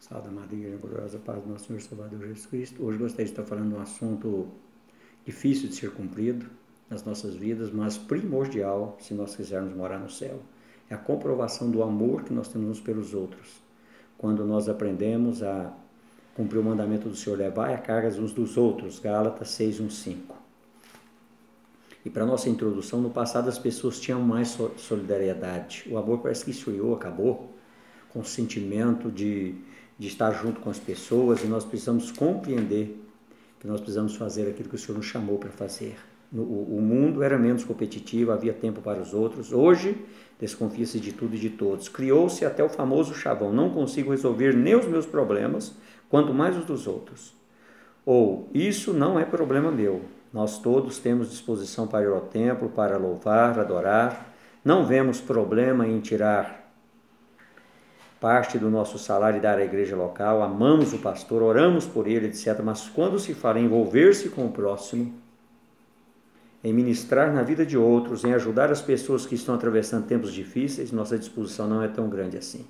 Salve, Maria, gloriosa paz do nosso Senhor Salvador Jesus Cristo. Hoje gostaria de estar falando de um assunto difícil de ser cumprido nas nossas vidas, mas primordial se nós quisermos morar no céu. É a comprovação do amor que nós temos uns pelos outros. Quando nós aprendemos a cumprir o mandamento do Senhor, levar a carga uns dos outros, Gálatas 6:1-5. E para nossa introdução, no passado as pessoas tinham mais solidariedade. O amor parece que esfriou, acabou, com o sentimento de estar junto com as pessoas, e nós precisamos compreender que nós precisamos fazer aquilo que o Senhor nos chamou para fazer. O mundo era menos competitivo, havia tempo para os outros. Hoje, desconfia-se de tudo e de todos. Criou-se até o famoso chavão: não consigo resolver nem os meus problemas, quanto mais os dos outros. Ou, isso não é problema meu. Nós todos temos disposição para ir ao templo, para louvar, adorar. Não vemos problema em tirar parte do nosso salário e dar à igreja local, amamos o pastor, oramos por ele, etc. Mas quando se fala em envolver-se com o próximo, em ministrar na vida de outros, em ajudar as pessoas que estão atravessando tempos difíceis, nossa disposição não é tão grande assim.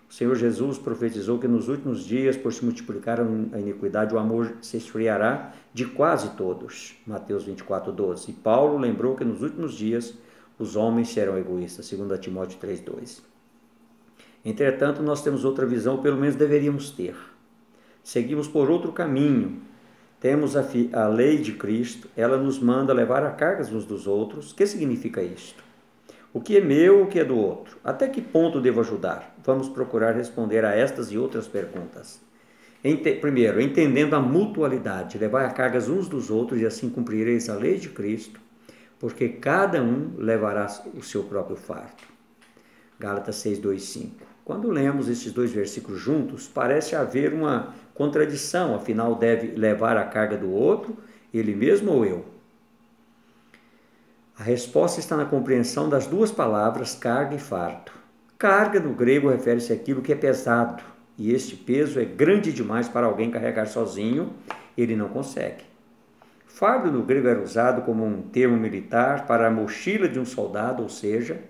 O Senhor Jesus profetizou que nos últimos dias, por se multiplicar a iniquidade, o amor se esfriará de quase todos. Mateus 24:12. E Paulo lembrou que nos últimos dias os homens serão egoístas. 2 Timóteo 3:2. Entretanto, nós temos outra visão, ou pelo menos deveríamos ter. Seguimos por outro caminho. Temos a lei de Cristo, ela nos manda levar a cargas uns dos outros. O que significa isto? O que é meu, o que é do outro? Até que ponto devo ajudar? Vamos procurar responder a estas e outras perguntas. Primeiro, entendendo a mutualidade, levar a cargas uns dos outros e assim cumprireis a lei de Cristo, porque cada um levará o seu próprio fardo. Gálatas 6:2-5. Quando lemos esses dois versículos juntos, parece haver uma contradição, afinal deve levar a carga do outro, ele mesmo ou eu? A resposta está na compreensão das duas palavras carga e fardo. Carga no grego refere-se àquilo que é pesado, e este peso é grande demais para alguém carregar sozinho, ele não consegue. Fardo no grego era usado como um termo militar para a mochila de um soldado, ou seja,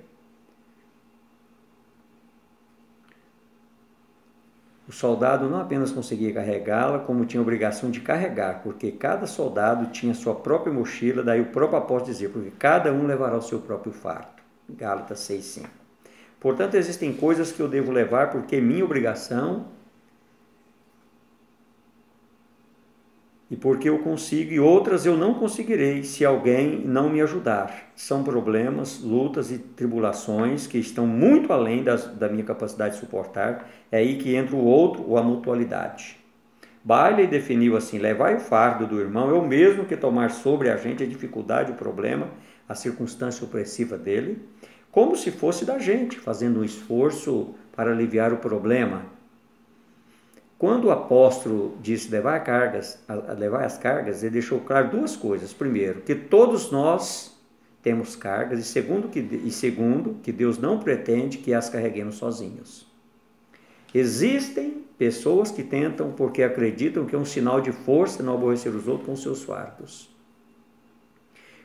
o soldado não apenas conseguia carregá-la, como tinha a obrigação de carregar, porque cada soldado tinha sua própria mochila, daí o próprio apóstolo dizia, porque cada um levará o seu próprio fardo. Gálatas 6:5. Portanto, existem coisas que eu devo levar porque é minha obrigação e porque eu consigo, e outras eu não conseguirei se alguém não me ajudar. São problemas, lutas e tribulações que estão muito além da minha capacidade de suportar. É aí que entra o outro, ou a mutualidade. Bailey definiu assim: levai o fardo do irmão é o mesmo que tomar sobre a gente a dificuldade, o problema, a circunstância opressiva dele, como se fosse da gente, fazendo um esforço para aliviar o problema. Quando o apóstolo disse levar as cargas, ele deixou claro duas coisas. Primeiro, que todos nós temos cargas, e segundo, que Deus não pretende que as carreguemos sozinhos. Existem pessoas que tentam porque acreditam que é um sinal de força não aborrecer os outros com seus fardos.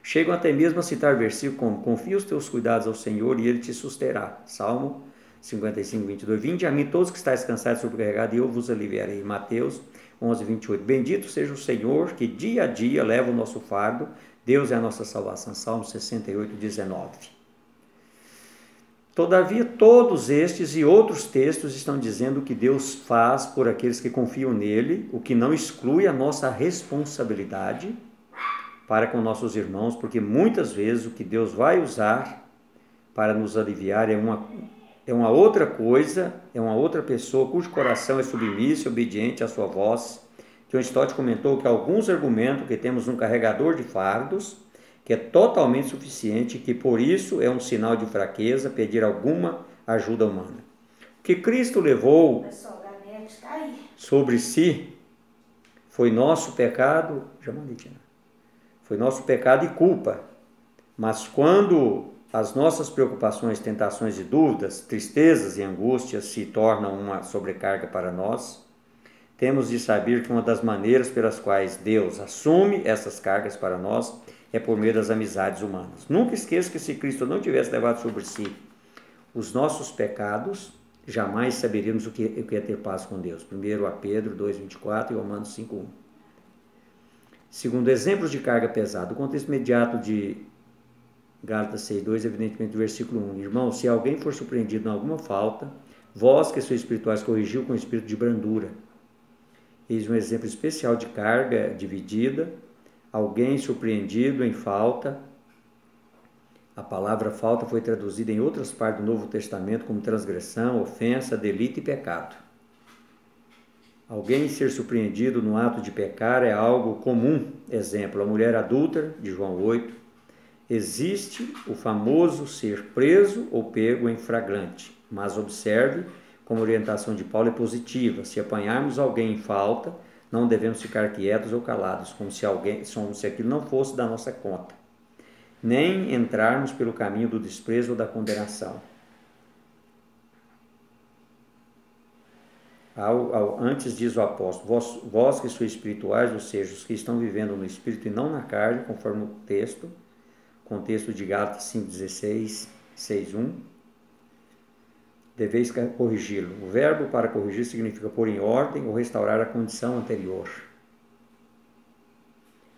Chegam até mesmo a citar versículos como: confia os teus cuidados ao Senhor e Ele te susterá. Salmo 55:22. Vinde a mim todos que estáis cansados e sobrecarregados, e eu vos aliviarei. Mateus 11:28. Bendito seja o Senhor que dia a dia leva o nosso fardo. Deus é a nossa salvação. Salmo 68:19. Todavia, todos estes e outros textos estão dizendo que Deus faz por aqueles que confiam nele, o que não exclui a nossa responsabilidade para com nossos irmãos, porque muitas vezes o que Deus vai usar para nos aliviar é uma outra coisa, é uma outra pessoa cujo coração é submisso e obediente à sua voz. John Stott comentou que alguns argumentam que temos um carregador de fardos que é totalmente suficiente, que por isso é um sinal de fraqueza pedir alguma ajuda humana. O que Cristo levou sobre si foi nosso pecado, foi nosso pecado e culpa. Mas quando as nossas preocupações, tentações e dúvidas, tristezas e angústias se tornam uma sobrecarga para nós, temos de saber que uma das maneiras pelas quais Deus assume essas cargas para nós é por meio das amizades humanas. Nunca esqueça que se Cristo não tivesse levado sobre si os nossos pecados, jamais saberíamos o que é ter paz com Deus. Primeiro a Pedro 2,24 e Romanos 5,1. Segundo, exemplos de carga pesada. O contexto imediato de Gálatas 6,2, evidentemente, versículo 1. Irmão, se alguém for surpreendido em alguma falta, vós que sois espirituais, corrigiu com espírito de brandura. Eis um exemplo especial de carga dividida. Alguém surpreendido em falta. A palavra falta foi traduzida em outras partes do Novo Testamento como transgressão, ofensa, delito e pecado. Alguém ser surpreendido no ato de pecar é algo comum. Exemplo, a mulher adúltera, de João 8. Existe o famoso ser preso ou pego em flagrante, mas observe como a orientação de Paulo é positiva. Se apanharmos alguém em falta, não devemos ficar quietos ou calados, como se aquilo não fosse da nossa conta, nem entrarmos pelo caminho do desprezo ou da condenação. Antes diz o apóstolo, vós que sois espirituais, ou seja, os que estão vivendo no espírito e não na carne, conforme o contexto de Gálatas 5,16, 6,1, deveis corrigi-lo. O verbo para corrigir significa pôr em ordem ou restaurar a condição anterior.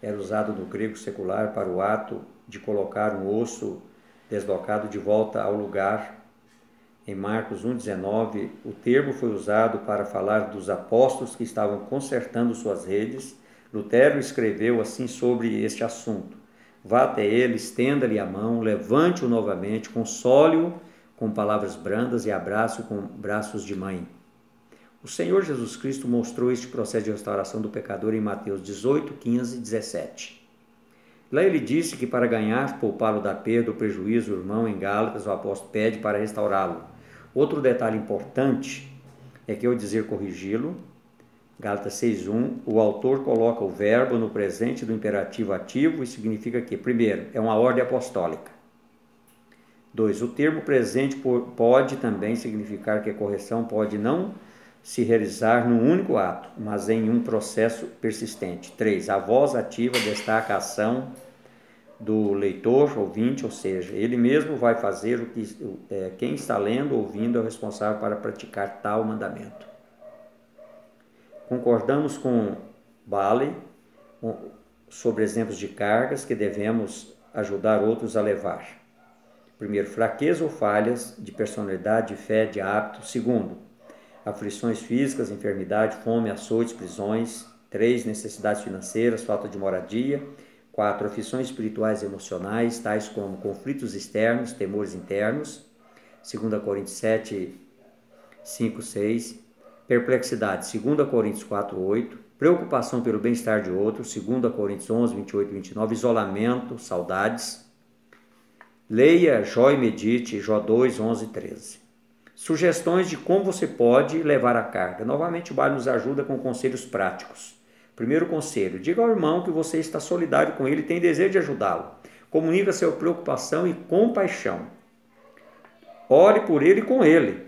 Era usado no grego secular para o ato de colocar um osso deslocado de volta ao lugar. Em Marcos 1,19, o termo foi usado para falar dos apóstolos que estavam consertando suas redes. Lutero escreveu assim sobre este assunto: vá até ele, estenda-lhe a mão, levante-o novamente, console-o com palavras brandas e abraço com braços de mãe. O Senhor Jesus Cristo mostrou este processo de restauração do pecador em Mateus 18, 15 e 17. Lá ele disse que para ganhar, poupá-lo da perda ou prejuízo, o irmão em Gálatas, o apóstolo pede para restaurá-lo. Outro detalhe importante é que ao dizer corrigi-lo, Gálatas 6,1, o autor coloca o verbo no presente do imperativo ativo e significa que, primeiro, é uma ordem apostólica. 2. O termo presente pode também significar que a correção pode não se realizar num único ato, mas em um processo persistente. 3. A voz ativa destaca a ação do leitor, ouvinte, ou seja, ele mesmo vai fazer o que quem está lendo, ouvindo, é o responsável para praticar tal mandamento. Concordamos com Bale sobre exemplos de cargas que devemos ajudar outros a levar. Primeiro, fraqueza ou falhas de personalidade, de fé, de hábito. Segundo, aflições físicas, enfermidade, fome, açoites, prisões. 3, necessidades financeiras, falta de moradia. 4, aflições espirituais e emocionais, tais como conflitos externos, temores internos. 2 Coríntios 7, 5, 6. Perplexidade, 2 Coríntios 4, 8. Preocupação pelo bem-estar de outros, 2 Coríntios 11, 28 e 29. Isolamento, saudades. Leia Jó e medite, Jó 2, 11 e 13. Sugestões de como você pode levar a carga. Novamente o Bale nos ajuda com conselhos práticos. Primeiro conselho, diga ao irmão que você está solidário com ele e tem desejo de ajudá-lo. Comunica sua preocupação e compaixão. Ore por ele e com ele.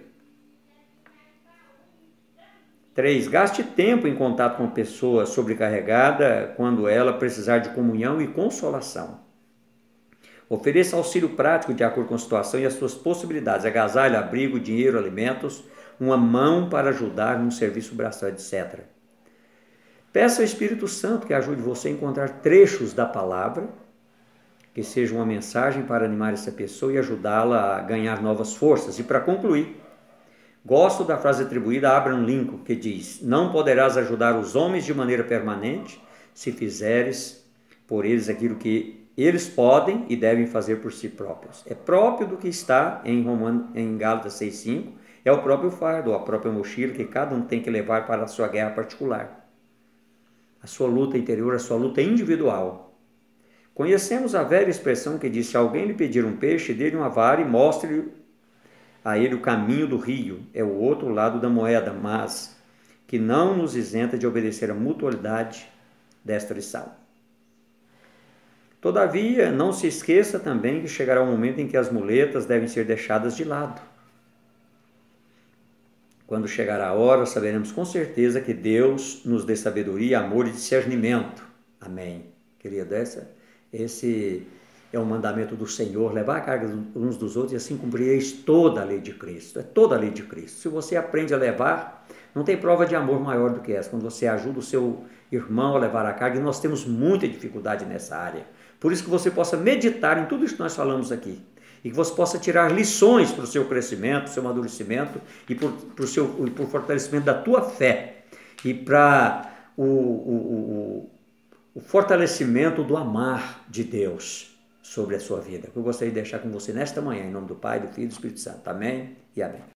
3. Gaste tempo em contato com a pessoa sobrecarregada quando ela precisar de comunhão e consolação. Ofereça auxílio prático de acordo com a situação e as suas possibilidades. Agasalho, abrigo, dinheiro, alimentos, uma mão para ajudar num serviço braçal, etc. Peça ao Espírito Santo que ajude você a encontrar trechos da palavra, que seja uma mensagem para animar essa pessoa e ajudá-la a ganhar novas forças. E para concluir, gosto da frase atribuída a Abraham Lincoln, que diz: não poderás ajudar os homens de maneira permanente se fizeres por eles aquilo que eles podem e devem fazer por si próprios. É próprio do que está em Gálatas 6,5, é o próprio fardo, a própria mochila que cada um tem que levar para a sua guerra particular. A sua luta interior, a sua luta individual. Conhecemos a velha expressão que diz: se alguém lhe pedir um peixe, dê-lhe uma vara e mostre a ele o caminho do rio. É o outro lado da moeda, mas que não nos isenta de obedecer à mutualidade desta lição. Todavia, não se esqueça também que chegará um momento em que as muletas devem ser deixadas de lado. Quando chegar a hora, saberemos com certeza que Deus nos dê sabedoria, amor e discernimento. Amém. Querido, esse é um mandamento do Senhor, levar a carga uns dos outros e assim cumprireis toda a lei de Cristo. É toda a lei de Cristo. Se você aprende a levar, não tem prova de amor maior do que essa, quando você ajuda o seu irmão a levar a carga, e nós temos muita dificuldade nessa área. Por isso que você possa meditar em tudo isso que nós falamos aqui, e que você possa tirar lições para o seu crescimento, para o seu amadurecimento e para o fortalecimento da tua fé e para o fortalecimento do amar de Deus sobre a sua vida. Eu gostaria de deixar com você nesta manhã, em nome do Pai, do Filho e do Espírito Santo. Amém e amém.